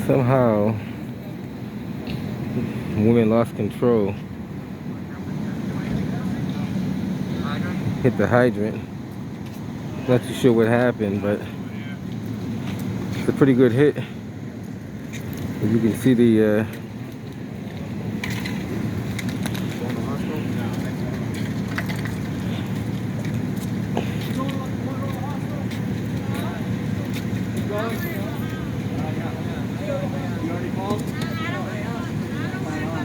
Somehow, woman lost control. Hit the hydrant. Not too sure what happened, but it's a pretty good hit. As you can see the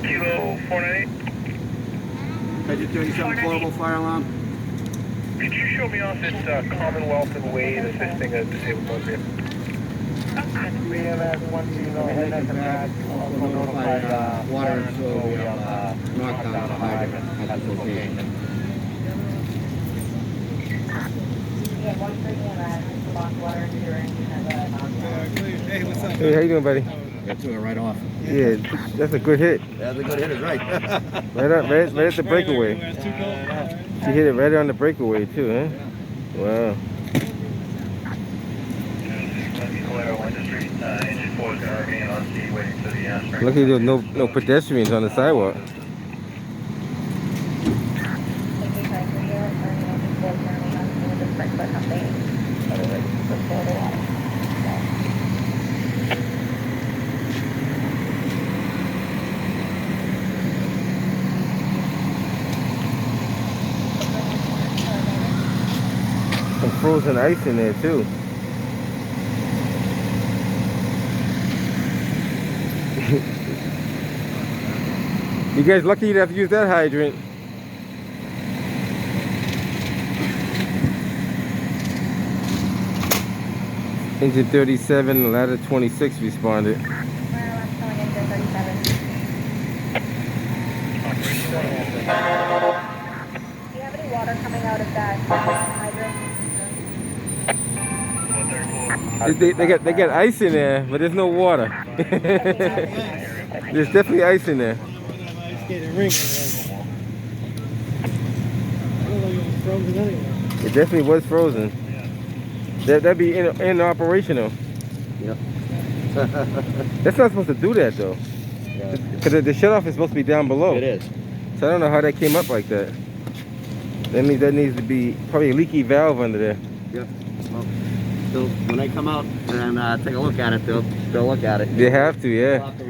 Kilo 498. Engine 37 portable fire alarm. Could you show me off this Commonwealth and Wade assisting a disabled motor? We have one Water and sewer, we have knocked down the hydrant at this location. Hey, what's up? hey, how you doing, buddy? Got to it right off. Yeah, that's a good hit. That's a good hit, is right. Right at the breakaway. She hit it right on the breakaway too, huh? Wow. Luckily there was no pedestrians on the sidewalk. Some frozen ice in there too. You guys lucky you didn't have to use that hydrant. Engine 37, ladder 26 responded. Do you have any water coming out of that hydrant? They got ice in there, but there's no water. There's definitely ice in there. It definitely was frozen. That'd be inoperational. Yep. That's not supposed to do that though. Because the shutoff is supposed to be down below. It is. So I don't know how that came up like that. That means that needs to be probably a leaky valve under there. Yep. Well, when they come out and take a look at it, they'll look at it. They have to, yeah. We'll have to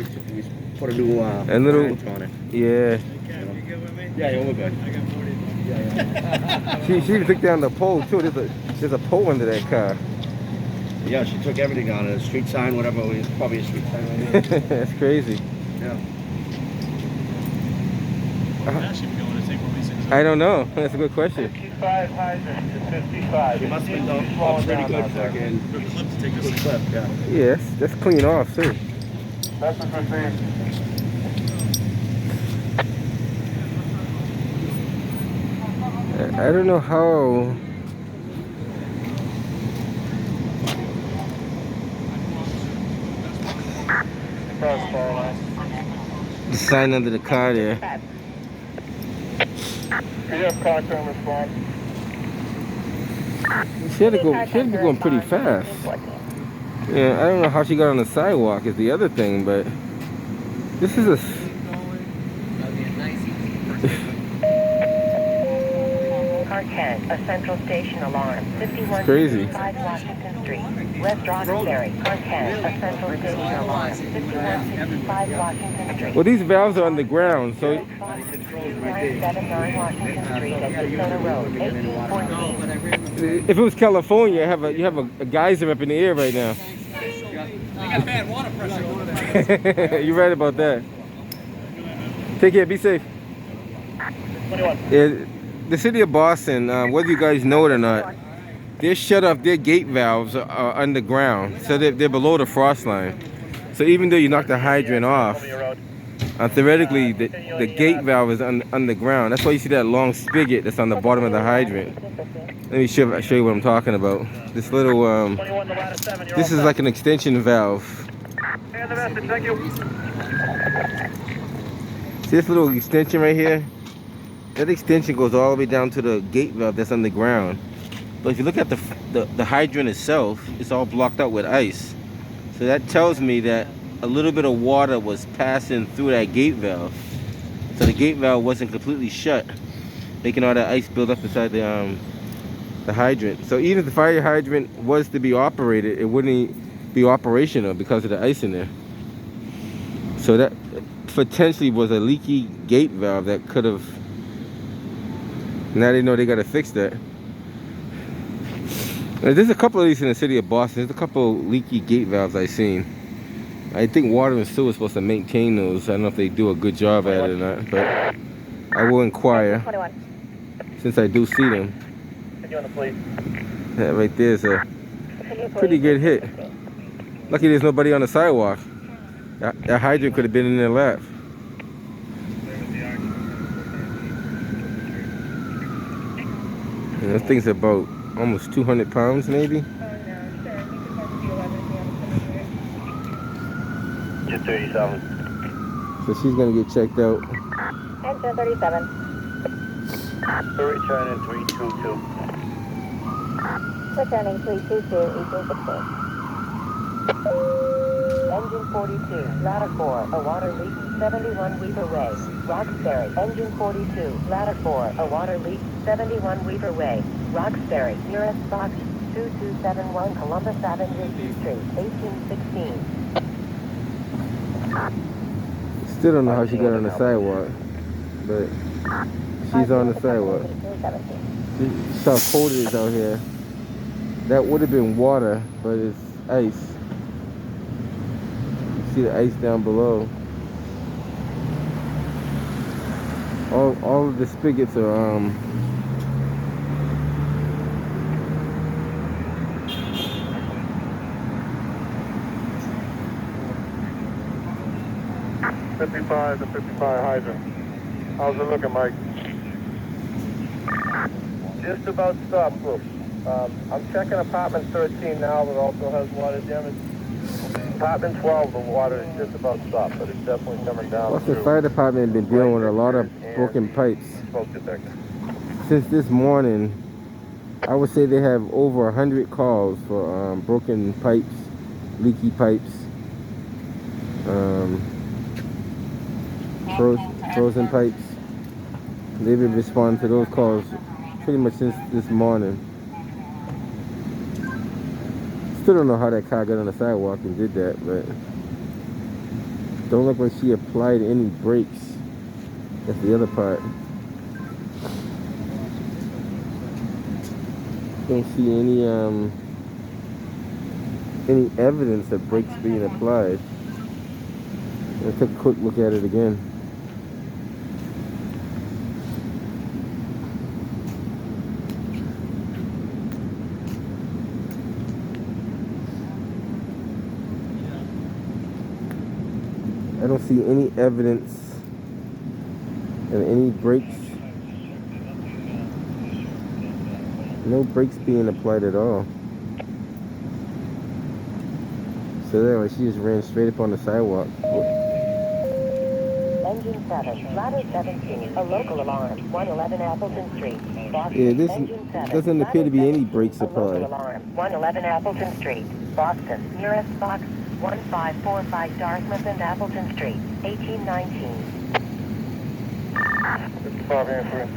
put a new little- wrench on it. Yeah. Yeah, we're good. She even took down the pole too. There's a pole under that car. Yeah, she took everything on it. A street sign, whatever it was, probably a street sign right here. That's crazy. Yeah. I don't know. That's a good question. 55 hydrant to 55. She must have been done pretty good fucking good clip, yeah. Yes, that's clean off too. That's what we're saying. I don't know how. The sign under the car there. Do you have contact and response? She had to be going pretty fast. Yeah, I don't know how she got on the sidewalk is the other thing, but this is a. Car 10, a central station alarm. 5165 Washington Street, West Roxbury. Car 10, a central station alarm. 5165 Washington Street. Well, these valves are underground, so 279 Washington Street at Dakota Road, 1814. if it was California, you have a geyser up in the air right now. I got bad water pressure. You're right about that. Take care. Be safe. Yeah, the city of Boston, whether you guys know it or not, they shut off their gate valves are underground, so they're below the frost line. So even though you knock the hydrant off, theoretically the gate valve is underground. That's why you see that long spigot that's on the bottom of the hydrant. Let me show you what I'm talking about. This little, this is like an extension valve. See this little extension right here? That extension goes all the way down to the gate valve that's underground. But if you look at the hydrant itself, it's all blocked out with ice. So that tells me that a little bit of water was passing through that gate valve. So the gate valve wasn't completely shut, making all that ice build up inside the hydrant. So even if the fire hydrant was to be operated, it wouldn't be operational because of the ice in there. So that potentially was a leaky gate valve that could have. Now they know they got to fix that. Now, there's a couple of these in the city of Boston. There's a couple leaky gate valves I've seen. I think Water and Sewer is supposed to maintain those. I don't know if they do a good job at it or not, but I will inquire since I do see them. That right there is a pretty good hit. Lucky there's nobody on the sidewalk. That hydrant could have been in their lap. And this thing's about almost 200 pounds, maybe. 237. So she's gonna get checked out. Engine 37. Returning 322. Returning 322, 1816. Engine 42, ladder 4, a water leak, 71 Weaver Way, Roxbury. Engine 42, ladder 4, a water leak, 71 Weaver Way, Roxbury. Nearest box 2271 Columbus Avenue, C Street, 1816. Still don't know how she got on the sidewalk, but she's on the sidewalk. See how cold it is out here. That would have been water, but it's ice. See the ice down below. All of the spigots are 55 to 55 hydrant. How's it looking, Mike? Just about stopped, Brooke. I'm checking apartment 13 now that also has water damage. Apartment 12, the water is just about stopped, but it's definitely coming down. Boston Fire Department has been dealing with a lot of broken pipes. Smoke detector. Since this morning, I would say they have over 100 calls for broken pipes, leaky pipes, frozen pipes. They've been responding to those calls pretty much since this morning. Still don't know how that car got on the sidewalk and did that, but don't look like she applied any brakes. That's the other part. Don't see any evidence of brakes being applied. Let's take a quick look at it again. I don't see any evidence of any brakes. No brakes being applied at all. So that she just ran straight up on the sidewalk. Engine 7, ladder 17, a local alarm, 111 Appleton Street, Boston. Yeah, this Engine 7, doesn't appear to be any brakes a local applied. alarm, 111 Appleton Street, Boston. Nearest box 1545 Dartmouth and Appleton Street, 1819. 55 here for you.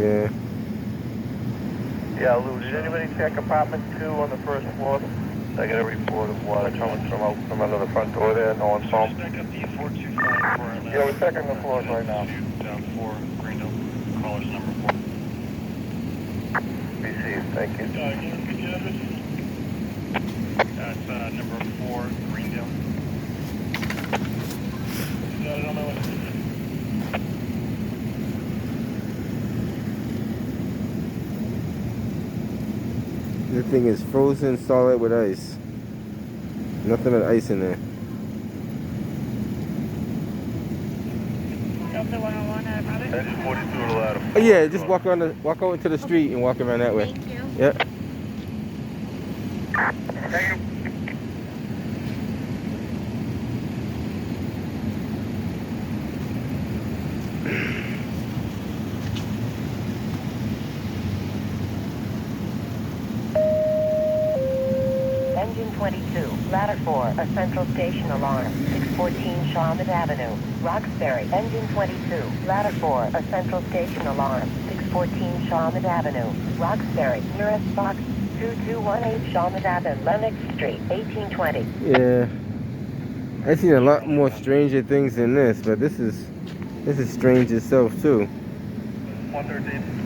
Yeah. Yeah, Lou, did anybody check apartment 2 on the first floor? I got a report of water coming from under the front door there, no one's home. Back up the 4254. Yeah, we're checking the floors right now. Down 4, Greendale, caller's number 4. BC, thank you. Can you repeat the address? That's number 4, Greendale. Got it on my way. The thing is frozen solid with ice. Nothing but ice in there. Delta 101 at Robert. Engine 42 to the ladder. Oh, yeah, just walk out into the street and walk around that way. Thank you. Yep. Thank you. Engine Engine 22, ladder 4, a central station alarm, 614 Shawmut Avenue, Roxbury. Engine 22, ladder 4, a central station alarm, 614 Shawmut Avenue, Roxbury. Nearest box 2218 Shawmut Avenue, Lennox Street, 1820. Yeah. I've seen a lot more stranger things than this, but this is strange itself too. 113.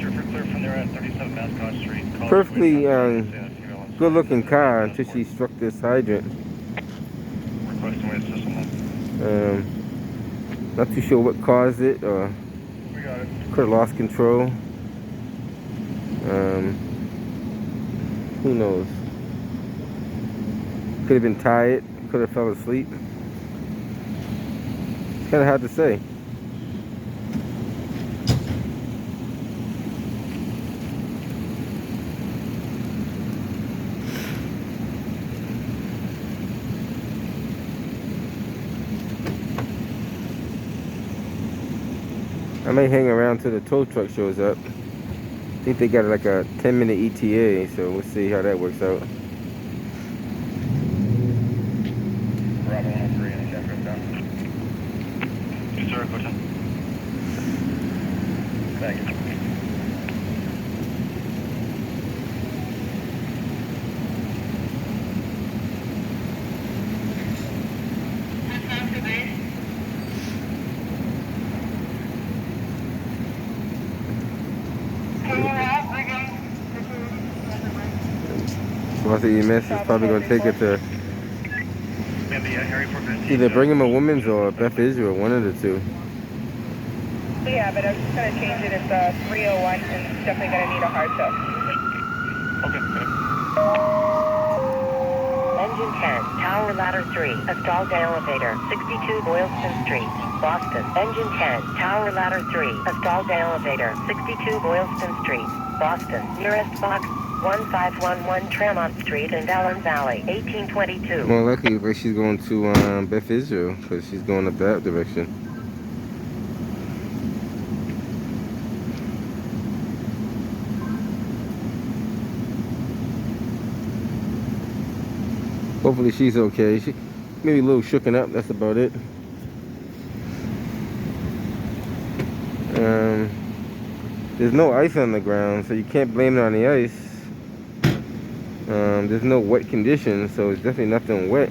Sir, for clear from there at 37 Mascot Street. Perfectly good-looking car until she struck this hydrant. Requesting way system. Not too sure what caused it, or We got it. could have lost control. Who knows? Could have been tired. Could have fell asleep. It's kind of hard to say. I may hang around till the tow truck shows up. I think they got like a 10-minute ETA, so we'll see how that works out. Bravo 103, any check right there? Yes, sir, go ahead. Thank you. Boss of EMS is probably going to take it to either Brigham and Women's or Beth Israel, one of the two. Yeah, but I'm just going to change it. It's 301 and it's definitely going to need a hard tow. Okay, good. Engine 10, tower ladder 3, a stalled elevator, 62 Boylston Street, Boston. Engine 10, tower ladder 3, a stalled elevator, 62 Boylston Street, Boston. Nearest box 1511 Tremont Street in Allen Valley, 1822. More likely, like she's going to Beth Israel because she's going up that direction. Hopefully she's okay. She maybe a little shooken up. That's about it. There's no ice on the ground, so you can't blame it on the ice. There's no wet conditions, so it's definitely nothing wet.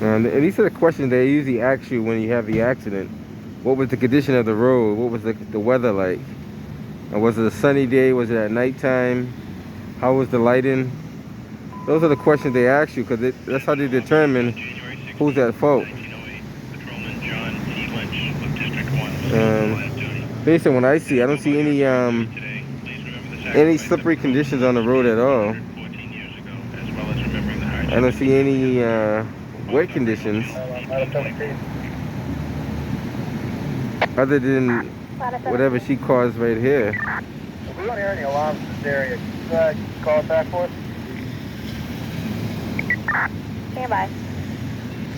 And these are the questions they usually ask you when you have the accident. What was the condition of the road? What was the weather like? Was it a sunny day? Was it at nighttime? How was the lighting? Those are the questions they ask you because that's how they determine who's at fault. Based on what I see, I don't see any slippery conditions on the road at all. I don't see any wet conditions other than whatever she caused right here. If we don't hear any alarms in this area, can you call it back for us? Stand by.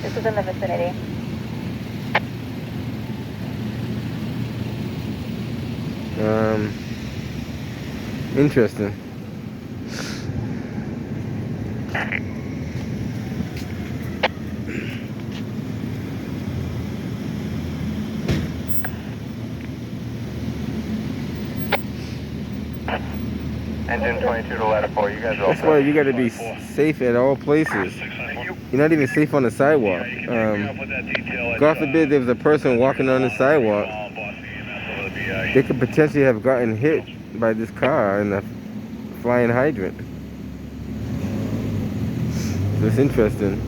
This is in the vicinity. Interesting. Engine 22 to ladder 4, you guys are all That's why you got to be safe at all places. You're not even safe on the sidewalk. God forbid there was a person walking on the sidewalk. They could potentially have gotten hit by this car in a flying hydrant. So it's interesting.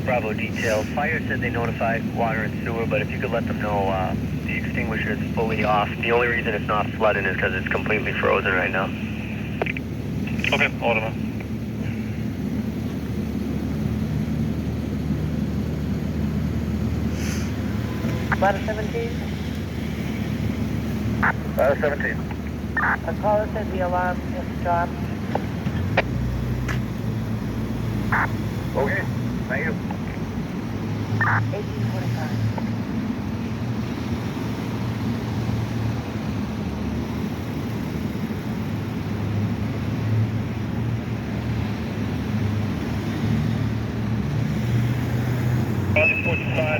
Bravo detail. Fire said they notified water and sewer, but if you could let them know the extinguisher is fully off. The only reason it's not flooding is because it's completely frozen right now. Okay, hold on. Ladder 17. Ladder 17. A caller said the alarm is dropped. Okay, thank you. 1825.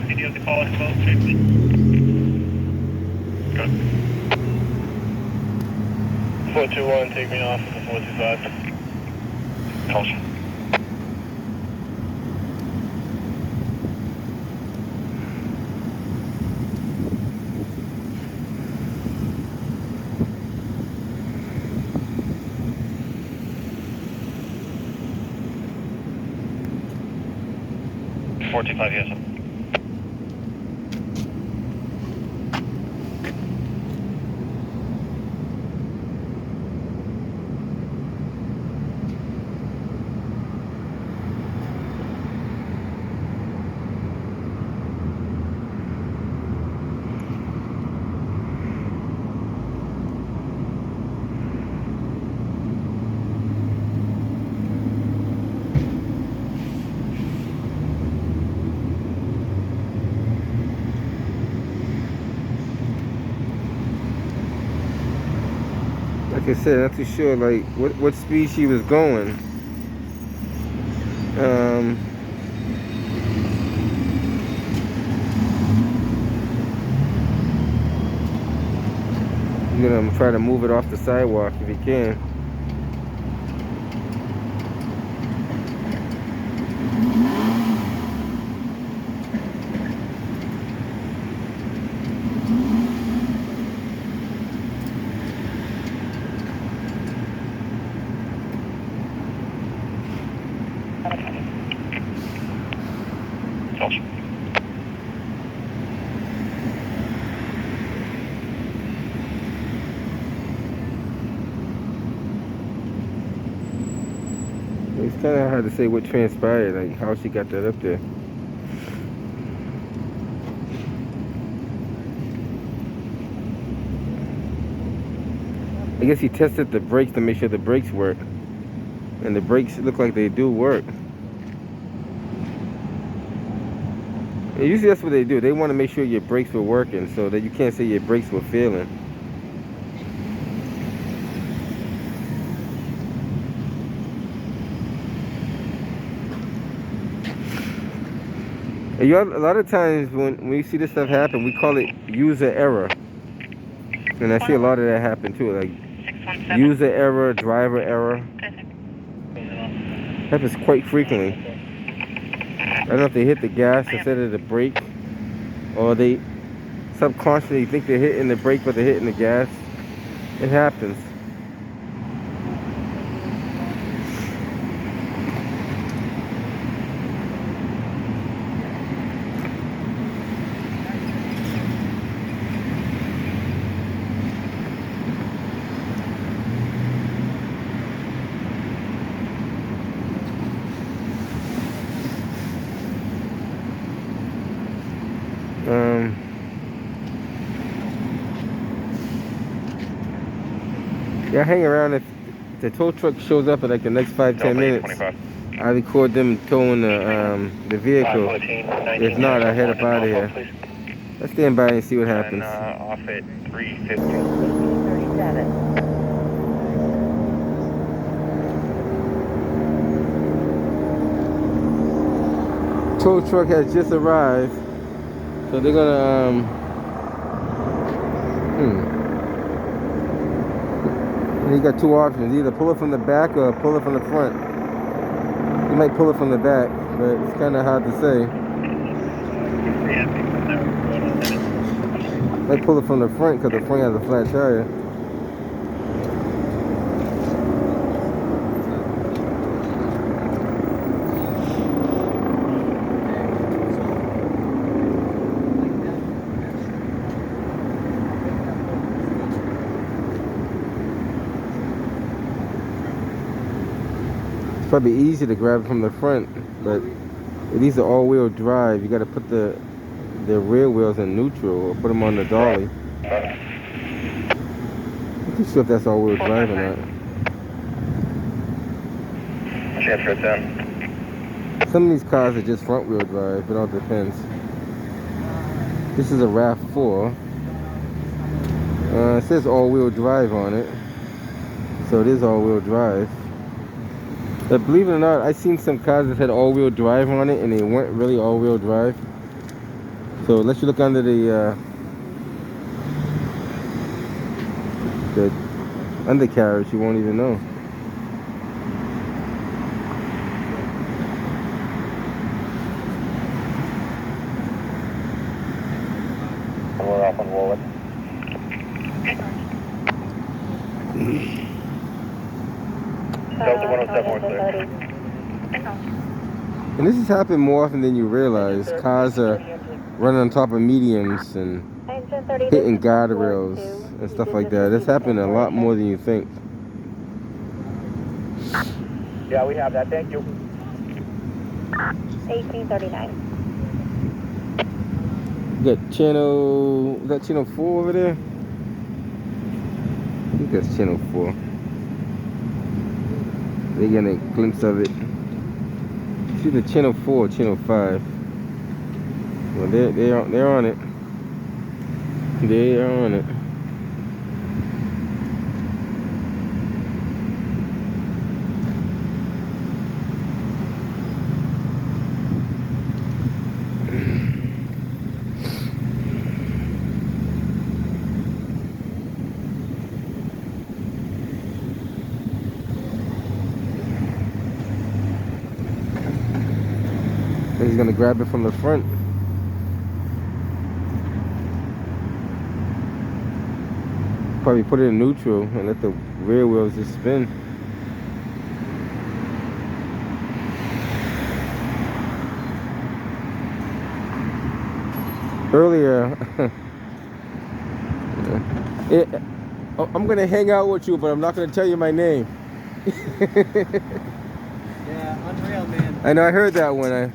see you have the call at about 50. Good. 421, take me off of the 425. Caution. Yes, sir. Like I said, not too sure like what speed she was going. You're gonna try to move it off the sidewalk if you can. Caution. It's kind of hard to say what transpired, like how she got that up there. I guess he tested the brakes to make sure the brakes work. And the brakes look like they do work. And usually that's what they do. They want to make sure your brakes were working so that you can't say your brakes were failing. And a lot of times when we see this stuff happen, we call it user error. And I see a lot of that happen too, like user error, driver error. Happens quite frequently. I don't know if they hit the gas instead of the brake, or they subconsciously think they're hitting the brake but they're hitting the gas. It happens. Yeah, hang around. If the tow truck shows up in like the next 5-10 minutes, I record them towing the vehicle. If not, I head up out of here. Let's stand by and see what happens. Off at 350. 37. Tow truck has just arrived, so they're gonna you got two options: either pull it from the back or pull it from the front. You might pull it from the back, but it's kind of hard to say. Might pull it from the front because the front has a flat tire. Probably easy to grab it from the front, but these are all-wheel drive. You got to put the rear wheels in neutral or put them on the dolly. I'm not sure if that's all-wheel drive or not. Transfer 10. Some of these cars are just front-wheel drive, but it all depends. This is a RAV4. It says all-wheel drive on it, so it is all-wheel drive. But believe it or not, I've seen some cars that had all-wheel drive on it and they weren't really all-wheel drive. So let you look under the undercarriage, you won't even know. We're off on Woolworth. Delta 107, we're clear. And this has happened more often than you realize. Cars are running on top of mediums and hitting guardrails and stuff like that. This happened a lot more than you think. Yeah, we have that. Thank you. 1839. You got channel, is that channel 4 over there? I think that's channel 4. They're getting a glimpse of it. It's either channel 4 or channel 5. Well, they're on it. They are on it. He's gonna grab it from the front. Probably put it in neutral and let the rear wheels just spin. Earlier, I'm gonna hang out with you, but I'm not gonna tell you my name. Yeah, unreal, man. I know, I heard that one.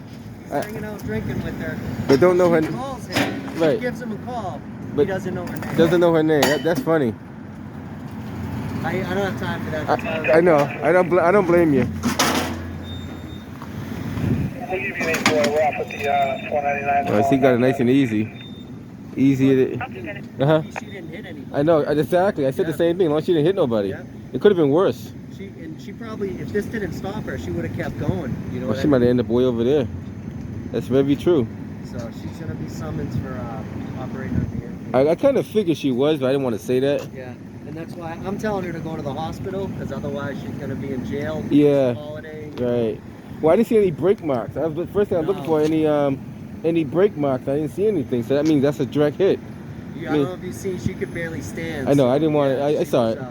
Hanging out drinking with her. But don't know her She name. calls him. Right. She gives him a call. But He doesn't know her name. Doesn't know her name. That's funny. I don't have time for that. That's why I was I know. I don't blame you. We'll give you an 8-4. We're off at the 499. Well, he got it nice and easy. Easy. She didn't hit anybody. I know, exactly. I said the same thing. As long as she didn't hit nobody. Yeah. It could have been worse. She probably, if this didn't stop her, she would have kept going. You know Well, what she I might mean? have ended up way over there. That's very true. So she's gonna be summoned for operating on the airfield. I kind of figured she was, but I didn't want to say that. Yeah, and that's why I'm telling her to go to the hospital, because otherwise she's gonna be in jail. Yeah. Holiday. Right. Well, I didn't see any brake marks. That was the first thing I was looking for. Any brake marks? I didn't see anything. So that means that's a direct hit. Yeah, I don't know if you see, she could barely stand. I know. so, I didn't want. yeah, I she saw was, it.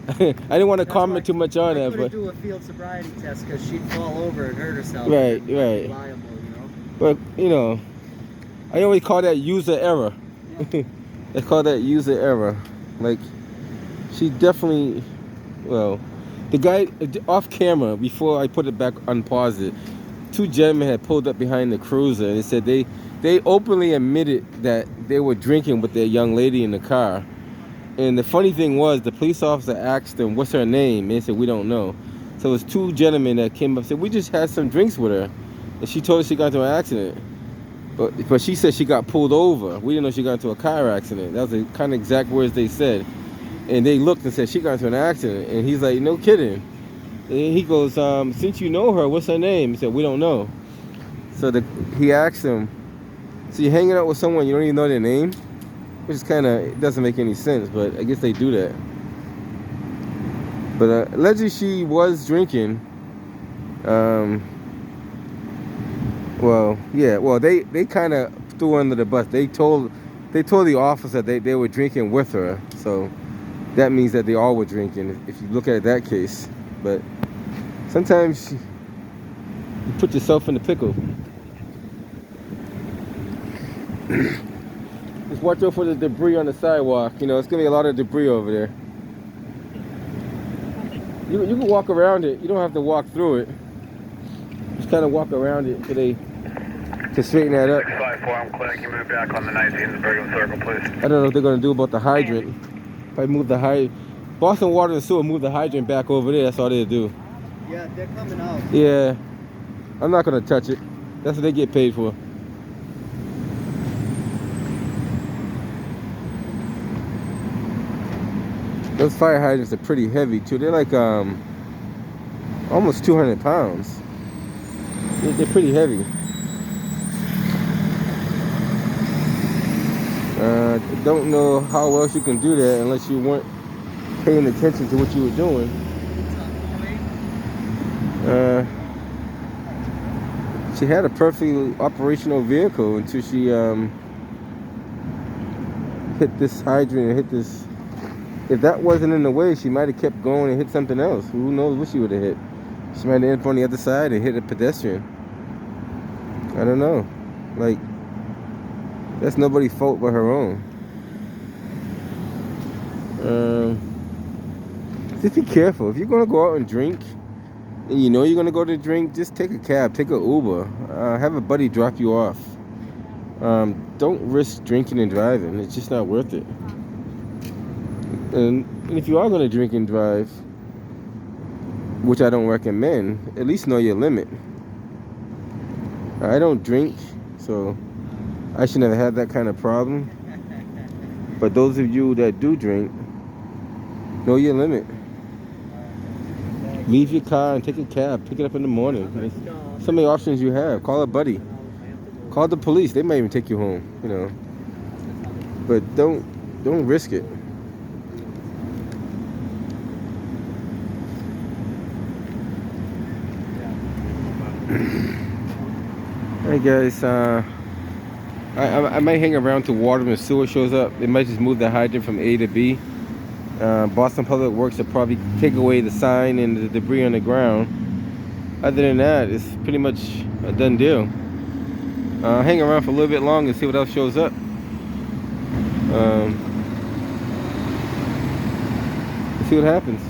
I didn't want to that's comment why too much on I that, couldn't but do a field sobriety test because she'd fall over and hurt herself. Right, and be right. liable, you know? but I always call that user error. They call that user error. Like, she definitely, well, the guy off camera before I put it back unpaused it. Two gentlemen had pulled up behind the cruiser and they said they openly admitted that they were drinking with their young lady in the car. And the funny thing was, the police officer asked them, "What's her name?" And they said, "We don't know." So it was two gentlemen that came up and said, "We just had some drinks with her." And she told us she got into an accident. But she said she got pulled over. We didn't know she got into a car accident. That was the kind of exact words they said. And they looked and said, "She got into an accident." And he's like, "No kidding." And he goes, "Since you know her, what's her name?" He said, "We don't know." So he asked him, "So you're hanging out with someone you don't even know their name?" Which is kind of, it doesn't make any sense, but I guess they do that. But allegedly she was drinking. Well, yeah, well, they kind of threw her under the bus. They told the officer they were drinking with her. So that means that they all were drinking, if you look at that case. But sometimes you put yourself in the pickle. Just watch out for the debris on the sidewalk. It's going to be a lot of debris over there. You can walk around it. You don't have to walk through it. Just kind of walk around it to straighten that up. 5-4, I'm clear. Can you move back on the 19th Brigham Circle, please? I don't know what they're going to do about the hydrant. Probably move the hydrant. Boston Water and Sewer move the hydrant back over there. That's all they'll do. Yeah, they're coming out. Yeah. I'm not going to touch it. That's what they get paid for. Those fire hydrants are pretty heavy too. They're like almost 200 pounds. They're pretty heavy. Don't know how else you can do that unless you weren't paying attention to what you were doing. She had a perfectly operational vehicle until she hit this hydrant and hit this. If that wasn't in the way, she might have kept going and hit something else. Who knows what she would have hit? She might have ended up on the other side and hit a pedestrian. I don't know. Like, that's nobody's fault but her own. Just be careful. If you're gonna go out and drink, and you know you're gonna go to drink, just take a cab, take an Uber, have a buddy drop you off. Don't risk drinking and driving. It's just not worth it. And if you are gonna drink and drive, which I don't recommend, at least know your limit. I don't drink, so I should never have that kind of problem. But those of you that do drink, know your limit. Leave your car and take a cab. Pick it up in the morning. There's so many options you have. Call a buddy. Call the police. They might even take you home, you know. But don't risk it. Hey guys, I might hang around till water and sewer shows up. They might just move the hydrant from A to B. Boston Public Works will probably take away the sign and the debris on the ground. Other than that, it's pretty much a done deal. Hang around for a little bit longer and see what else shows up. See what happens.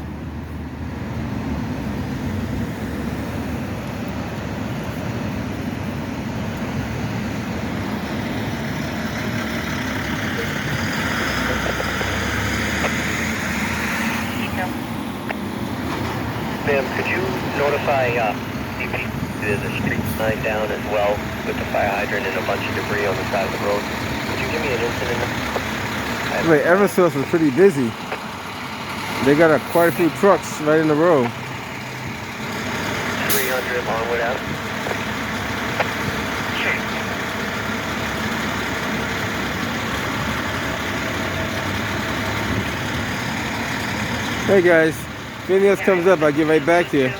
Ma'am, could you notify DP there's a street sign down as well with the fire hydrant and a bunch of debris on the side of the road? Could you give me an incident? Wait, Eversource was pretty busy. They got quite a few trucks right in a row. 300 Longwood Ave. Hey guys, if anything else comes up, I'll get right back to you.